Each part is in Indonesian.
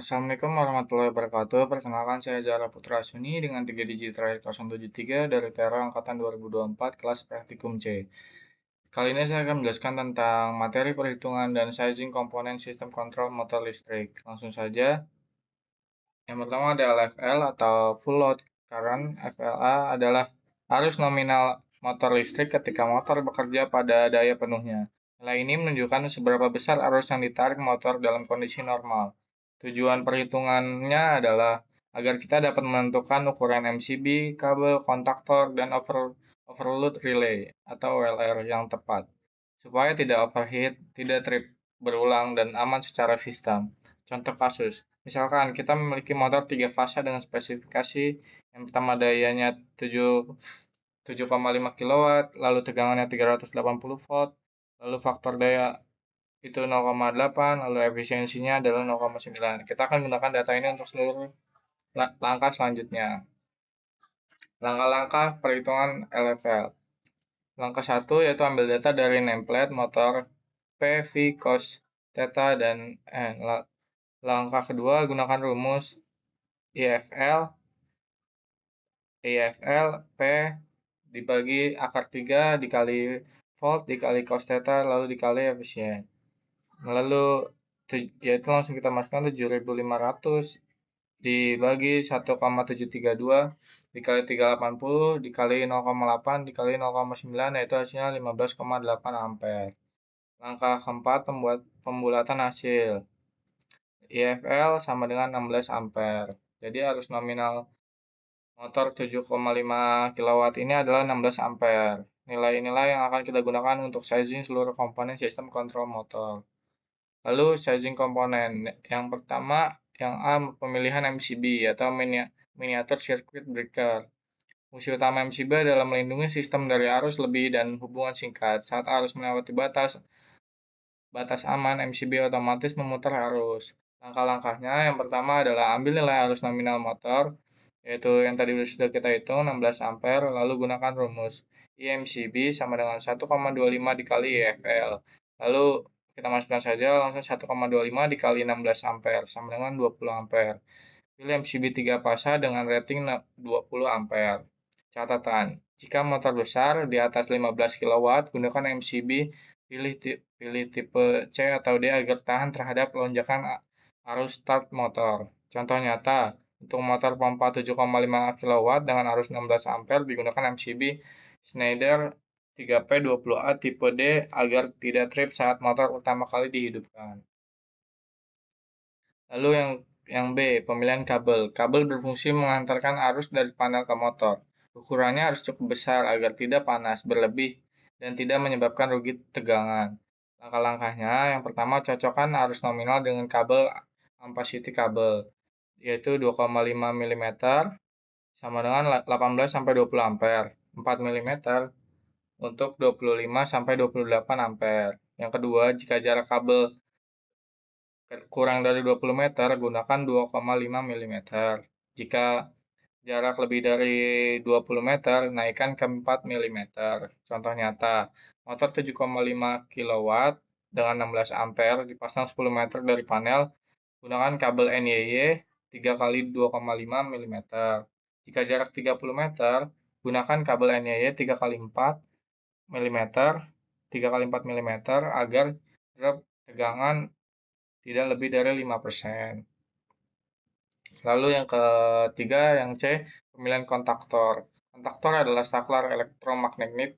Assalamualaikum warahmatullahi wabarakatuh. Perkenalkan saya Zara Putra Suni dengan 3 digit terakhir 073 dari Tera Angkatan 2024 kelas Praktikum C. Kali ini saya akan menjelaskan tentang materi perhitungan dan sizing komponen sistem kontrol motor listrik. Langsung saja. Yang pertama ada LFL atau Full Load Current. FLA adalah arus nominal motor listrik ketika motor bekerja pada daya penuhnya. Nilai ini menunjukkan seberapa besar arus yang ditarik motor dalam kondisi normal. Tujuan perhitungannya adalah agar kita dapat menentukan ukuran MCB, kabel, kontaktor, dan overload relay atau OLR yang tepat, supaya tidak overheat, tidak trip berulang, dan aman secara sistem. Contoh kasus, misalkan kita memiliki motor 3 fasa dengan spesifikasi yang pertama dayanya 7,5 kW, lalu tegangannya 380 volt, lalu faktor daya itu 0,8, lalu efisiensinya adalah 0,9. Kita akan gunakan data ini untuk seluruh langkah selanjutnya. Langkah-langkah perhitungan LFL. Langkah 1 yaitu ambil data dari nameplate motor P, V, cos, theta, dan N. Langkah kedua, gunakan rumus IFL P dibagi akar 3 dikali volt dikali cos theta lalu dikali efisien. Lalu yaitu langsung kita masukkan 7.500 dibagi 1,732 dikali 380 dikali 0,8 dikali 0,9 yaitu hasilnya 15,8 ampere. Langkah keempat, pembulatan hasil. IFL sama dengan 16 ampere. Jadi arus nominal motor 7,5 kW ini adalah 16 ampere. Nilai-nilai yang akan kita gunakan untuk sizing seluruh komponen sistem kontrol motor. Lalu sizing komponen. Yang pertama, yang A, pemilihan MCB atau miniatur circuit breaker. Fungsi utama MCB adalah melindungi sistem dari arus lebih dan hubungan singkat. Saat arus melewati batas aman, MCB otomatis memutar arus. Langkah-langkahnya yang pertama adalah ambil nilai arus nominal motor, yaitu yang tadi sudah kita hitung 16 ampere, lalu gunakan rumus IMCB sama dengan 1,25 dikali IFL. Lalu kita masukkan saja langsung 1,25 dikali 16 ampere sama dengan 20 ampere. Pilih MCB 3 fasa dengan rating 20 ampere. Catatan, jika motor besar di atas 15 kW, gunakan MCB pilih tipe C atau D agar tahan terhadap lonjakan arus start motor. Contoh nyata, untuk motor pompa 7,5 kW dengan arus 16 ampere digunakan MCB Schneider 3P20A tipe D agar tidak trip saat motor pertama kali dihidupkan. Lalu yang B, pemilihan kabel. Kabel berfungsi mengantarkan arus dari panel ke motor. Ukurannya harus cukup besar agar tidak panas berlebih dan tidak menyebabkan rugi tegangan. Langkah-langkahnya, yang pertama cocokkan arus nominal dengan kabel ampacity kabel, yaitu 2,5 mm sama dengan 18-20 ampere, 4 mm untuk 25-28 ampere. Yang kedua, jika jarak kabel kurang dari 20 meter, gunakan 2,5 mm. Jika jarak lebih dari 20 meter, naikkan ke 4 mm. Contoh nyata, motor 7,5 kW dengan 16 ampere dipasang 10 meter dari panel, gunakan kabel NYY 3 kali 2,5 mm. Jika jarak 30 meter, gunakan kabel NYY 3 kali 4 mm, 3 kali 4 mm agar drop tegangan tidak lebih dari 5%. Lalu yang ketiga, yang C, pemilihan kontaktor. Kontaktor adalah saklar elektromagnetik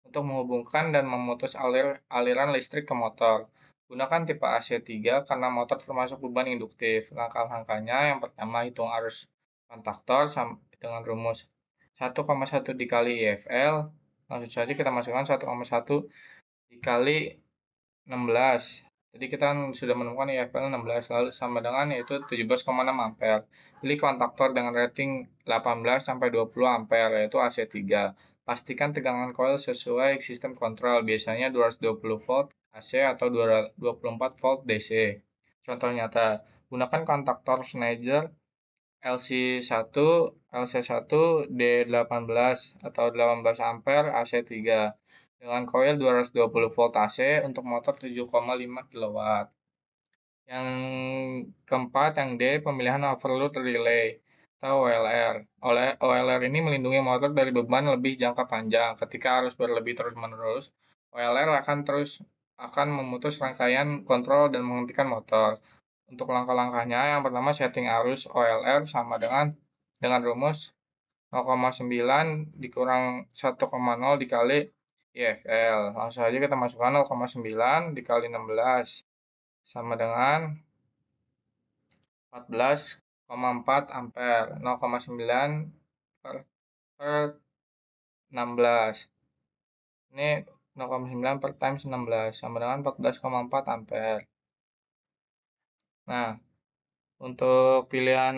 untuk menghubungkan dan memutus aliran listrik ke motor. Gunakan tipe AC3 karena motor termasuk beban induktif. Langkah-langkahnya yang pertama, hitung arus kontaktor dengan rumus 1,1 dikali IFL. Langsung saja kita masukkan 1,1 dikali 16. Jadi kita sudah menemukan IFL 16 lalu sama dengan yaitu 17,6 ampere. Pilih kontaktor dengan rating 18-20 ampere yaitu AC3. Pastikan tegangan coil sesuai sistem kontrol, biasanya 220 volt AC atau 24 volt DC. Contoh nyata, gunakan kontaktor Schneider LC1, LC1 D18 atau 18 ampere AC3 dengan coil 220 volt AC untuk motor 7,5 kW. Yang keempat, yang D, pemilihan overload relay atau OLR. OLR ini melindungi motor dari beban lebih jangka panjang. Ketika arus berlebih terus-menerus, OLR akan memutus rangkaian kontrol dan menghentikan motor. Untuk langkah-langkahnya, yang pertama setting arus OLR sama dengan rumus 0,9 dikurang 1,0 dikali IFL. Langsung saja kita masukkan 0,9 dikali 16 sama dengan 14,4 ampere. 0,9 per 16. Ini 0,9 per times 16 sama dengan 14,4 ampere. Nah, untuk pilihan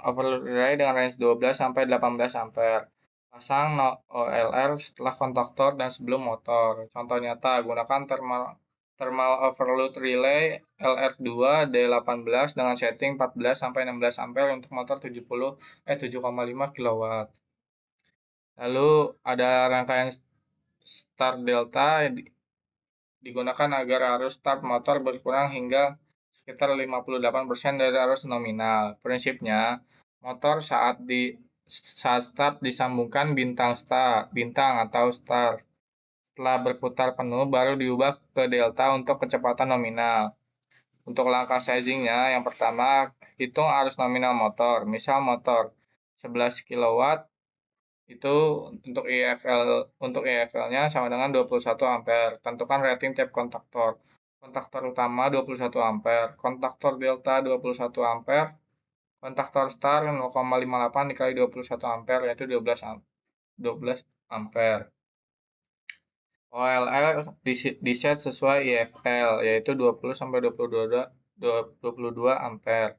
overload relay dengan range 12 sampai 18 ampere. Pasang OLR setelah kontaktor dan sebelum motor. Contoh nyata, gunakan thermal overload relay LR2 D18 dengan setting 14 sampai 16 ampere untuk motor 7,5 kW. Lalu ada rangkaian start delta yang digunakan agar arus start motor berkurang hingga sekitar 58% dari arus nominal. Prinsipnya, motor saat start disambungkan bintang atau start. Setelah berputar penuh, baru diubah ke delta untuk kecepatan nominal. Untuk langkah sizingnya, yang pertama, hitung arus nominal motor. Misal motor 11 kW itu untuk EFL-nya sama dengan 21 ampere. Tentukan rating tiap kontaktor. Kontaktor utama 21 ampere, kontaktor delta 21 ampere, kontaktor star 0,58 dikali 21 ampere yaitu 12 ampere. OLR diset sesuai IFL yaitu 20 sampai 22 ampere.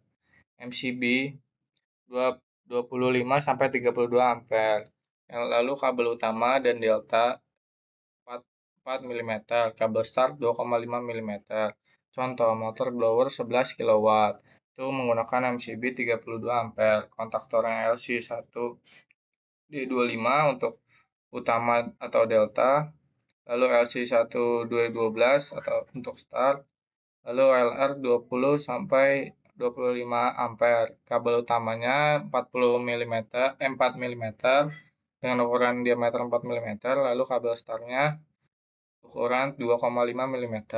MCB 25 sampai 32 ampere. Lalu kabel utama dan delta 4 mm, kabel start 2,5 mm. Contoh, motor blower 11 kW, itu menggunakan MCB 32 ampere, kontaktornya LC1D25 untuk utama atau delta, lalu LC1D12 atau untuk start, lalu LR 20 sampai 25 ampere. Kabel utamanya 4 mm dengan ukuran diameter 4 mm, lalu kabel startnya ukuran 2,5 mm.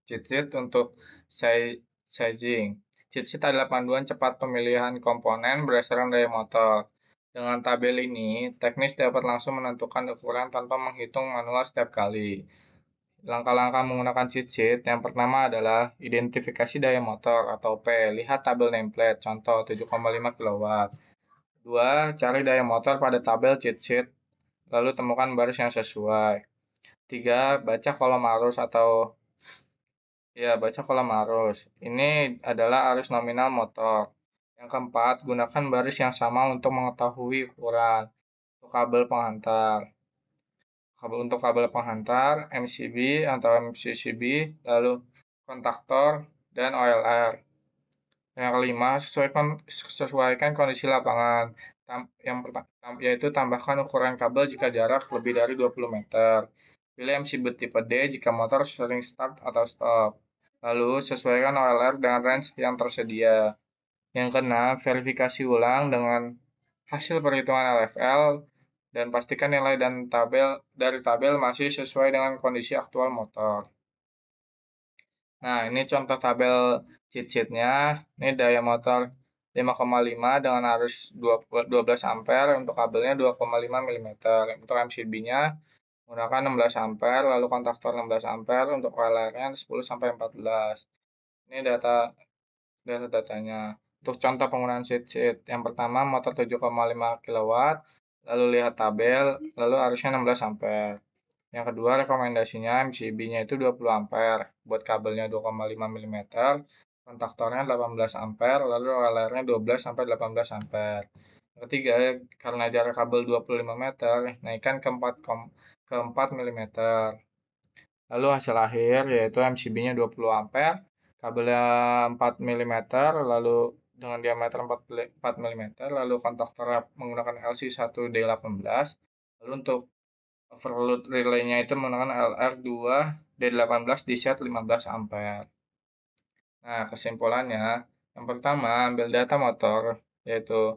Cheat sheet untuk sizing. Cheat sheet adalah panduan cepat pemilihan komponen berdasarkan daya motor. Dengan tabel ini, teknis dapat langsung menentukan ukuran tanpa menghitung manual setiap kali. Langkah-langkah menggunakan cheat sheet, yang pertama adalah identifikasi daya motor atau P. Lihat tabel nameplate, contoh 7,5 kW. 2. Cari daya motor pada tabel cheat sheet, lalu temukan baris yang sesuai. 3. Baca kolom arus. Ini adalah arus nominal motor. Yang keempat, gunakan baris yang sama untuk mengetahui ukuran. Untuk kabel penghantar, MCB atau MCCB, lalu kontaktor, dan OLR. Yang kelima, sesuaikan kondisi lapangan, yaitu tambahkan ukuran kabel jika jarak lebih dari 20 meter. Pilih MCB tipe D jika motor sering start atau stop. Lalu, sesuaikan OLR dengan range yang tersedia. Yang keenam, verifikasi ulang dengan hasil perhitungan LFL dan pastikan nilai dari tabel masih sesuai dengan kondisi aktual motor. Nah, ini contoh tabel cheat sheet-nya. Ini daya motor 5,5 dengan arus 12 ampere, untuk kabelnya 2,5 mm. Untuk MCB-nya menggunakan 16 ampere, lalu kontaktor 16 ampere, untuk OLR-nya 10 sampai 14. Ini datanya. Untuk contoh penggunaan cheat sheet, yang pertama motor 7,5 kW, lalu lihat tabel, lalu arusnya 16 ampere. Yang kedua, rekomendasinya MCB-nya itu 20 ampere, buat kabelnya 2,5 mm, kontaktornya 18 ampere, lalu OLR-nya 12 sampai 18 ampere. Yang ketiga, karena jarak kabel 25 meter, naikkan ke 4 mm. Lalu hasil akhir yaitu MCB-nya 20 ampere, kabelnya 4 mm, lalu dengan diameter 4 mm, lalu kontaktornya menggunakan LC1D18, lalu untuk overload relay-nya itu menggunakan LR2 D18 di set 15 ampere. Nah, kesimpulannya, yang pertama, ambil data motor, yaitu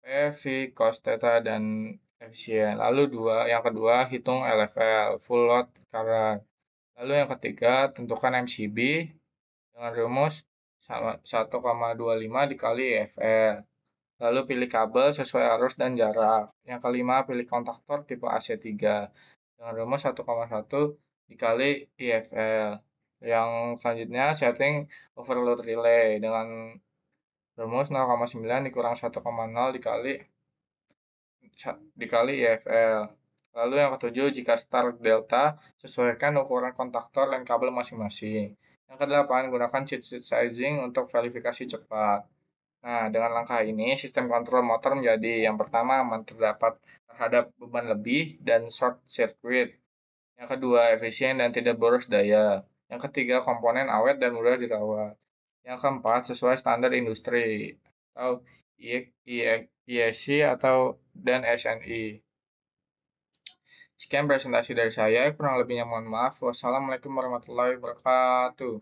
PV, cos theta, dan efisien. Lalu yang kedua, hitung LFL, full load current. Lalu yang ketiga, tentukan MCB dengan rumus 1,25 dikali EFL. Lalu pilih kabel sesuai arus dan jarak. Yang kelima, pilih kontaktor tipe AC3 dengan rumus 1,1 dikali IFL. Yang selanjutnya, setting overload relay dengan rumus 0,9 dikurang 1,0 dikali IFL. Lalu yang ketujuh, jika start delta, sesuaikan ukuran kontaktor dan kabel masing-masing. Yang kedelapan, gunakan cheat sheet sizing untuk verifikasi cepat. Nah, dengan langkah ini, sistem kontrol motor menjadi yang pertama aman terhadap beban lebih dan short circuit. Yang kedua, efisien dan tidak boros daya. Yang ketiga, komponen awet dan mudah dirawat. Yang keempat, sesuai standar industri atau IEC dan SNI. Sekian presentasi dari saya, kurang lebihnya mohon maaf. Wassalamualaikum warahmatullahi wabarakatuh.